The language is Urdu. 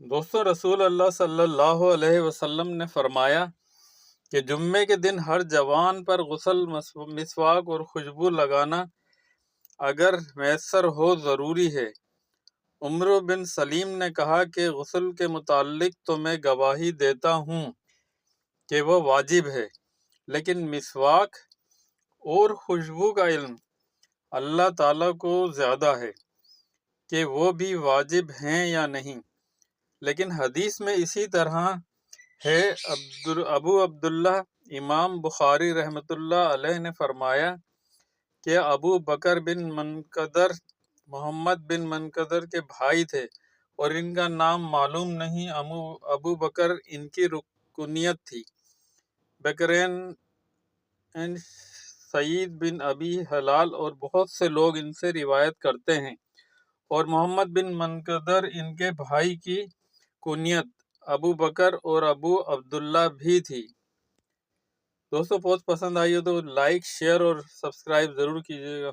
دوستوں، رسول اللہ صلی اللہ علیہ وسلم نے فرمایا کہ جمعے کے دن ہر جوان پر غسل، مسواک اور خوشبو لگانا اگر میسر ہو ضروری ہے۔ عمرو بن سلیم نے کہا کہ غسل کے متعلق تو میں گواہی دیتا ہوں کہ وہ واجب ہے، لیکن مسواک اور خوشبو کا علم اللہ تعالیٰ کو زیادہ ہے کہ وہ بھی واجب ہیں یا نہیں۔ لیکن حدیث میں اسی طرح ہے۔ ابو عبداللہ امام بخاری رحمۃ اللہ علیہ نے فرمایا کہ ابو بکر بن منقدر محمد بن منقدر کے بھائی تھے اور ان کا نام معلوم نہیں۔ ابو بکر ان کی کنیت تھی۔ بکرین سعید بن ابی حلال اور بہت سے لوگ ان سے روایت کرتے ہیں، اور محمد بن منقدر ان کے بھائی کی کنیت ابو بکر اور ابو عبداللہ بھی تھی۔ دوستو، پوسٹ پسند آئی ہو تو لائک، شیئر اور سبسکرائب ضرور کیجیے گا۔